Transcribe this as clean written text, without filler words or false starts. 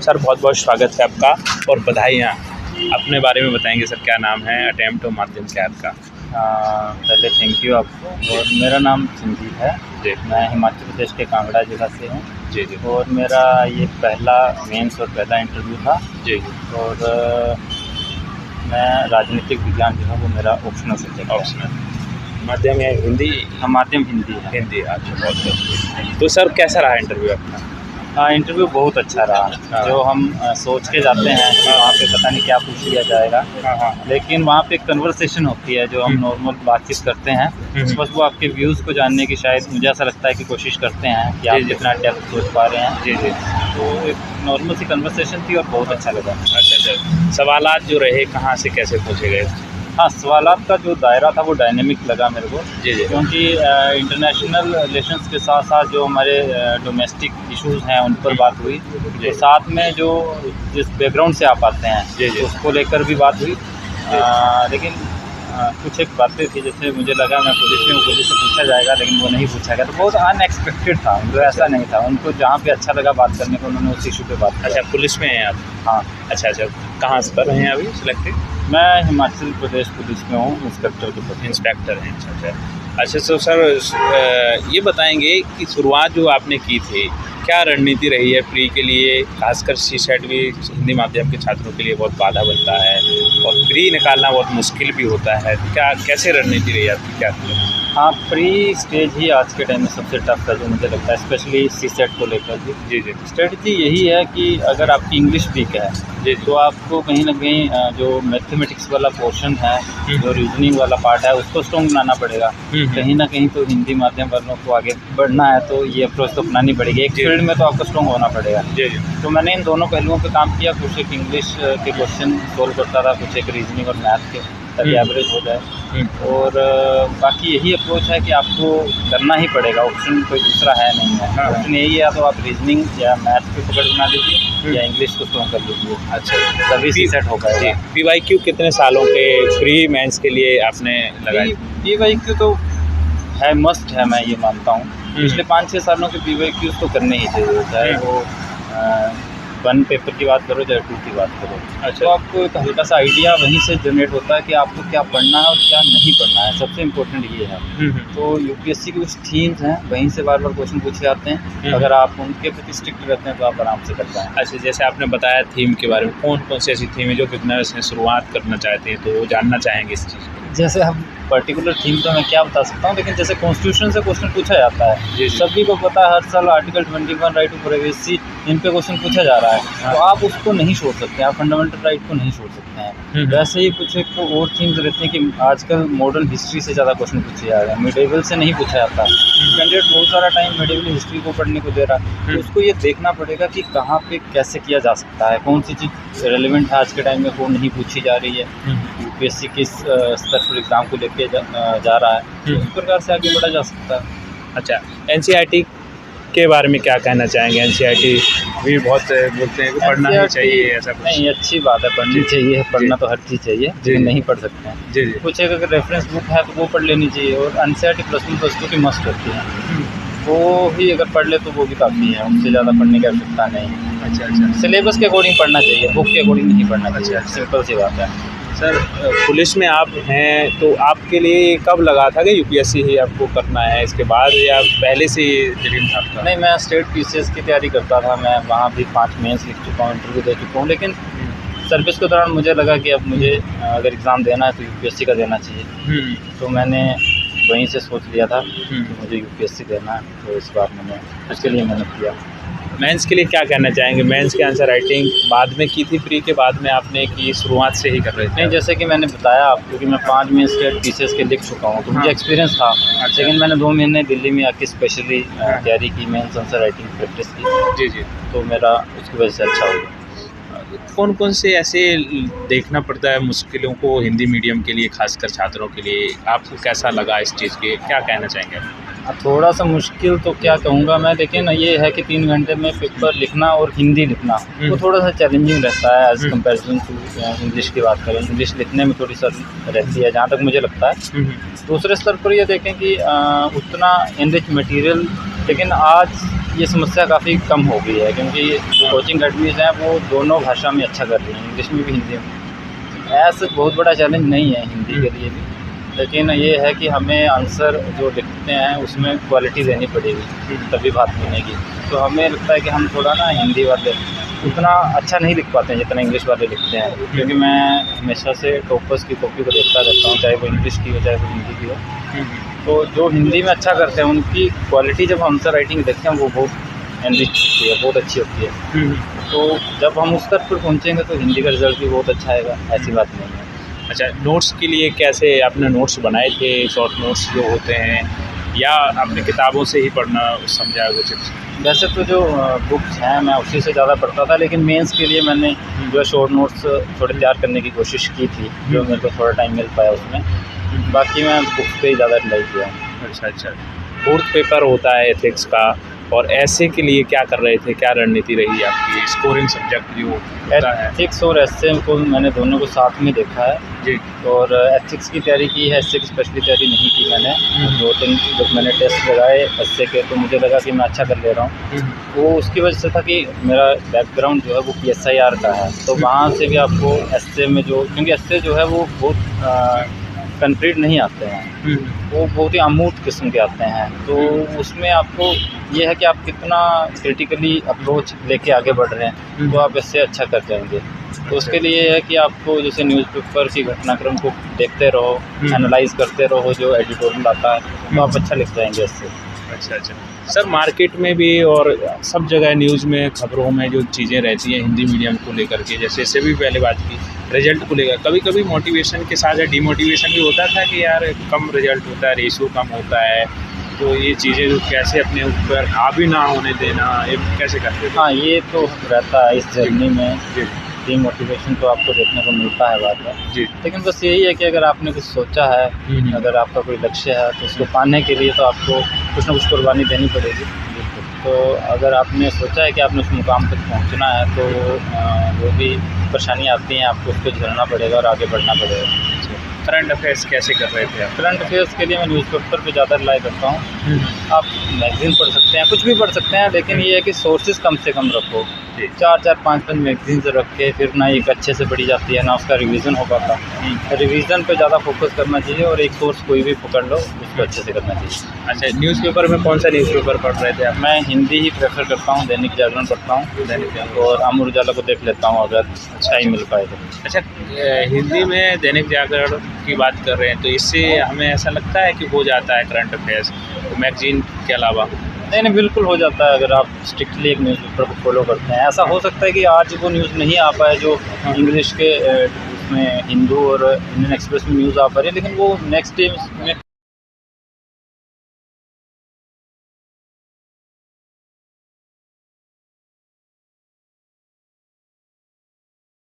Sir बहुत बहुत स्वागत है आपका और बधाइयाँ। अपने बारे में बताएंगे सर, क्या नाम है, अटेम्प्ट और माध्यम क्या है आपका? पहले थैंक यू आपको। और मेरा नाम संजीव है जी। मैं हिमाचल प्रदेश के कांगड़ा जिला से हूँ। जी जी। और मेरा ये पहला मेंस और पहला इंटरव्यू था। जी। और मैं राजनीतिक विज्ञान जो है वो मेरा ऑप्शनल सब्जेक्ट है। ऑप्शनल माध्यम है हिंदी? हाँ, माध्यम हिंदी है। हिंदी, अच्छा बहुत बहुत। तो सर कैसा रहा इंटरव्यू आपका? इंटरव्यू बहुत अच्छा रहा। जो हम सोच के जाते हैं कि वहाँ पे पता नहीं क्या पूछ लिया जाएगा, लेकिन वहाँ पे एक कन्वर्सेशन होती है जो हम नॉर्मल बातचीत करते हैं। बस वो आपके व्यूज़ को जानने की, शायद मुझे ऐसा लगता है कि कोशिश करते हैं कि आप कितना डेप्थ सोच पा रहे हैं। जी जी। तो एक नॉर्मल सी कन्वर्सेशन थी और बहुत अच्छा लगा। अच्छा अच्छा। सवालात जो रहे कहाँ से कैसे पूछे गए? हाँ, सवालात का जो दायरा था वो डायनेमिक लगा मेरे को। जी जी। क्योंकि इंटरनेशनल रिलेशंस के साथ साथ जो हमारे डोमेस्टिक इश्यूज़ हैं उन पर बात हुई। तो साथ में जो जिस बैकग्राउंड से आप आते हैं जी जी। उसको लेकर भी बात हुई। लेकिन कुछ एक बातें थी, जैसे मुझे लगा मैं पुलिस में हूँ, पुलिस से पूछा जाएगा, लेकिन वो नहीं पूछा गया। तो बहुत अनएक्सपेक्टेड था, मतलब ऐसा नहीं था। उनको जहाँ पे अच्छा लगा बात करने को, उन्होंने उस इशू पे बात की। अच्छा, पुलिस में हैं आप? हाँ। अच्छा अच्छा। कहाँ पर हैं अभी सिलेक्टेड? मैं हिमाचल प्रदेश पुलिस में हूँ, इंस्पेक्टर के पद। इंस्पेक्टर हैं, अच्छा अच्छा। अच्छा तो सर ये बताएंगे कि शुरुआत जो आपने की थी, क्या रणनीति रही है प्री के लिए? खासकर सीसेट भी हिंदी माध्यम के छात्रों के लिए बहुत बाधा बनता है और प्री निकालना बहुत मुश्किल भी होता है। क्या कैसे रणनीति रही है आपकी, क्या? हाँ, प्री स्टेज ही आज के टाइम में सबसे टफ है जो मुझे लगता है, स्पेशली सीसेट को लेकर भी। जी जी। स्ट्रेटजी यही है कि अगर आपकी इंग्लिश वीक है जी तो आपको कहीं ना कहीं जो मैथमेटिक्स वाला पोर्शन है, जो रीजनिंग वाला पार्ट है, उसको स्ट्रॉन्ग बनाना पड़ेगा। कहीं ना कहीं तो हिंदी माध्यम वालों को आगे बढ़ना है तो ये अप्रोच तो अपनानी पड़ेगी। एक फील्ड में तो आपको स्ट्रॉन्ग होना पड़ेगा। जी जी। तो मैंने इन दोनों पहलुओं पे काम किया। कुछ एक इंग्लिश के क्वेश्चन सोल्व करता था, कुछ एक रीजनिंग और मैथ के, ताकि एवरेज हो जाए। और बाकी यही अप्रोच है कि आपको करना ही पड़ेगा, ऑप्शन कोई दूसरा है नहीं है। ऑप्शन यही है, या तो आप रीजनिंग या मैथ पे पकड़ बना लीजिए या इंग्लिश को स्ट्रॉन्ग कर लीजिए। अच्छा, तभी सीसेट हो पाएगा। PYQ कितने सालों के प्री मेंस के लिए आपने लगाई? PYQ तो है, मस्ट है, मैं ये मानता हूँ। पिछले 5-6 सालों के PYQs तो करने ही चाहिए, चाहे वो 1 पेपर की बात करो चाहे 2 की बात करो। अच्छा। तो आपको एक हल्का सा आइडिया वहीं से जनरेट होता है कि आपको क्या पढ़ना है और क्या नहीं पढ़ना है। सबसे इम्पोर्टेंट ये है। तो UPSC की कुछ थीम्स हैं, वहीं से बार बार क्वेश्चन पूछे जाते हैं। अगर आप उनके प्रति स्ट्रिक्ट रहते हैं तो आप आराम से कर पाएँ। अच्छा, जैसे आपने बताया थीम के बारे में, कौन कौन सी ऐसी थीम है जो बिगनर्स हैं, शुरुआत करना चाहते हैं तो वो जानना चाहेंगे इस चीज़ को? जैसे हम पर्टिकुलर थीम तो मैं क्या बता सकता हूँ, लेकिन जैसे कॉन्स्टिट्यूशन से क्वेश्चन पूछा जाता है, सभी को पता है, हर साल आर्टिकल 21 राइट टू प्राइवेसी, इन पे क्वेश्चन पूछा जा रहा है। तो आप उसको नहीं छोड़ सकते, आप फंडामेंटल राइट को नहीं छोड़ सकते हैं। वैसे ही कुछ एक और थीम्स रहती हैं कि आजकल मॉडर्न हिस्ट्री से ज़्यादा क्वेश्चन पूछे जा रहे हैं, मिडेवल से नहीं पूछा जाता। कैंडिडेट बहुत सारा टाइम मिडेवल हिस्ट्री को पढ़ने को दे रहा है, तो उसको ये देखना पड़ेगा कि कहाँ पे कैसे किया जा सकता है, कौन सी चीज़ रेलिवेंट है आज के टाइम में, वो नहीं पूछी जा रही है। UPSC किस स्तर पर एग्ज़ाम को लेके जा रहा है, तो इस प्रकार से आगे बढ़ा जा सकता है। अच्छा, NCERT के बारे में क्या कहना चाहेंगे? NCERT भी बहुत बोलते हैं कि पढ़ना ही चाहिए, ऐसा कुछ? नहीं, अच्छी बात है, पढ़नी चाहिए। पढ़ना तो हर चीज़ चाहिए, लेकिन नहीं पढ़ सकते हैं। जी जी। कुछ एक अगर रेफरेंस बुक है तो वो पढ़ लेनी चाहिए। और NCERT +1 की मस्ट होती है, वो ही अगर पढ़ ले तो वो भी काफ़ी है, उससे ज़्यादा पढ़ने की आवश्यकता नहीं। अच्छा अच्छा। सिलेबस के अकॉर्डिंग पढ़ना चाहिए, बुक के अकॉर्डिंग नहीं पढ़ना चाहिए। सिंपल सी बात है। सर पुलिस में आप हैं तो आपके लिए कब लगा था कि UPSC ही आपको करना है, इसके बाद या पहले से ड्रीम था आपका? नहीं, मैं स्टेट PCS की तैयारी करता था। मैं वहाँ भी 5 मेंस लिख चुका हूँ, इंटरव्यू दे चुका हूँ। लेकिन सर्विस के दौरान मुझे लगा कि अब मुझे अगर एग्ज़ाम देना है तो UPSC का देना चाहिए। तो मैंने वहीं से सोच लिया था कि मुझे UPSC देना है, तो इस बार मैंने उसके लिए मेहनत किया। मेंस के लिए क्या कहना चाहेंगे? मेंस के आंसर राइटिंग बाद में की थी, प्री के बाद में आपने की, शुरुआत से ही कर रहे थे? नहीं, जैसे कि मैंने बताया आपको कि मैं 5 मेंस के PCS के लिख चुका हूँ, तो मुझे एक्सपीरियंस था। लेकिन मैंने 2 महीने दिल्ली में आके स्पेशली तैयारी की, मेंस आंसर राइटिंग प्रैक्टिस की। जी जी। तो मेरा उसकी वजह से अच्छा हो गया। कौन कौन से ऐसे देखना पड़ता है मुश्किलों को हिंदी मीडियम के लिए, खासकर छात्रों के लिए? आपको कैसा लगा इस चीज़ के, क्या कहना चाहेंगे आप? थोड़ा सा मुश्किल तो क्या कहूँगा मैं, लेकिन ये है कि 3 घंटे में पेपर लिखना और हिंदी लिखना वो थोड़ा सा चैलेंजिंग रहता है एज़ कम्पेरिजन टू इंग्लिश की बात करें। इंग्लिश लिखने में थोड़ी सा रहती है, जहाँ तक मुझे लगता है। दूसरे स्तर पर ये देखें कि उतना एनरिच मटेरियल, लेकिन आज ये समस्या काफ़ी कम हो गई है, क्योंकि जो कोचिंग अकेडमीज़ हैं वो दोनों भाषा में अच्छा कर रही हैं, इंग्लिश में भी हिंदी में। ऐसा बहुत बड़ा चैलेंज नहीं है हिंदी के लिए भी, लेकिन ये है कि हमें आंसर जो लिखते हैं उसमें क्वालिटी देनी पड़ेगी, तभी बात बनेगी। तो हमें लगता है कि हम थोड़ा ना हिंदी वाले उतना अच्छा नहीं लिख पाते हैं जितना इंग्लिश वाले लिखते हैं, क्योंकि मैं हमेशा से टॉपर्स की कॉपी को देखता रहता हूँ, चाहे वो इंग्लिश की हो चाहे वो हिंदी की हो। तो जो हिंदी में अच्छा करते हैं उनकी क्वालिटी जब आंसर राइटिंग देखते हैं वो बहुत एनरिच होती है, बहुत अच्छी होती है। तो जब हम उस स्तर पर पहुँचेंगे तो हिंदी का रिजल्ट भी बहुत अच्छा आएगा, ऐसी बात नहीं है। अच्छा, नोट्स के लिए कैसे आपने नोट्स बनाए थे, शॉर्ट नोट्स जो होते हैं, या आपने किताबों से ही पढ़ना समझा कुछ? वैसे तो जो बुक्स हैं मैं उसी से ज़्यादा पढ़ता था, लेकिन मेंस के लिए मैंने जो है शॉर्ट नोट्स थोड़े तैयार करने की कोशिश की थी, जो मेरे को थोड़ा टाइम मिल पाया उसमें। बाकी मैं बुक्स पे ही ज़्यादा रिलाई किया हूँ। अच्छा। फोर्थ पेपर होता है एथिक्स का, और ऐसे के लिए क्या कर रहे थे, क्या रणनीति रही आपकी? स्कोरिंग सब्जेक्ट जो होता है। एथिक्स और एसए को मैंने दोनों को साथ में देखा है जी। और एथिक्स की तैयारी की है, एसए की स्पेशली तैयारी नहीं की मैंने। 2-3 जब मैंने टेस्ट लगाए एसए के तो मुझे लगा कि मैं अच्छा कर ले रहा हूँ। वो उसकी वजह से था कि मेरा बैकग्राउंड जो है वो पीएसआईआर का है, तो वहाँ से भी आपको एसए में जो, क्योंकि एसए जो है वो बहुत कंक्रीट नहीं आते हैं, वो बहुत ही अमूर्त किस्म के आते हैं। तो उसमें आपको ये है कि आप कितना क्रिटिकली अप्रोच लेके आगे बढ़ रहे हैं, तो आप इससे अच्छा कर जाएंगे। तो उसके लिए ये है कि आपको जैसे न्यूज़पेपर की घटनाक्रम को देखते रहो, एनालाइज करते रहो, जो एडिटोरियल आता है तो आप अच्छा लिख जाएंगे इससे। अच्छा। सर, मार्केट में भी और सब जगह न्यूज़ में, खबरों में जो चीज़ें रहती हैं हिंदी मीडियम को लेकर के, जैसे इससे भी पहले बात की रिजल्ट को लेकर, कभी कभी मोटिवेशन के साथ डिमोटिवेशन भी होता था कि यार कम रिजल्ट होता है, रेशो कम होता है, तो ये चीज़ें कैसे अपने ऊपर हावी ना होने देना, ये कैसे करते थे? हाँ, ये तो रहता है इस जर्नी में, डीमोटिवेशन तो आपको देखने को मिलता है बार बार जी। लेकिन बस यही है कि अगर आपने कुछ सोचा है, अगर आपका कोई लक्ष्य है तो उसको पाने के लिए तो आपको कुछ ना कुछ कुर्बानी देनी पड़ेगी। तो अगर आपने सोचा है कि आपने उस मुकाम तक पहुंचना है तो जो भी परेशानियाँ आती हैं आपको उसको झेलना पड़ेगा और आगे बढ़ना पड़ेगा। करंट अफेयर्स कैसे कर रहे थे आप? करंट अफेयर्स के लिए मैं न्यूज़पेपर पे ज़्यादा रिलाई करता हूँ। आप मैगज़ीन पढ़ सकते हैं, कुछ भी पढ़ सकते हैं, लेकिन ये है कि सोर्सेज कम से कम रखो। 4-4, 5-5 मैगज़ीन से रख के फिर ना एक अच्छे से पढ़ी जाती है, ना उसका रिवीजन हो पाता। रिवीजन पे ज़्यादा फोकस करना चाहिए और एक सोर्स कोई भी पकड़ लो उसको अच्छे से करना चाहिए। अच्छा, न्यूज़पेपर में कौन सा न्यूज़पेपर पढ़ रहे थे आप? मैं हिंदी ही प्रेफर करता हूँ, दैनिक जागरण पढ़ता हूँ, दैनिक जागरण और अमर उजाला को देख लेता हूँ अगर टाइम मिल पाए तो। अच्छा, हिंदी में दैनिक जागरण की बात कर रहे हैं, तो इससे हमें ऐसा लगता है कि हो जाता है करंट अफेयर्स मैगजीन के अलावा? नहीं, बिल्कुल हो जाता है अगर आप स्ट्रिक्टली एक न्यूज़पेपर को फॉलो करते हैं। ऐसा हो सकता है कि आज वो न्यूज़ नहीं आ पाए जो इंग्लिश के उसमें हिंदू और इंडियन एक्सप्रेस में न्यूज़ आ पा रही है, लेकिन वो नेक्स्ट डे में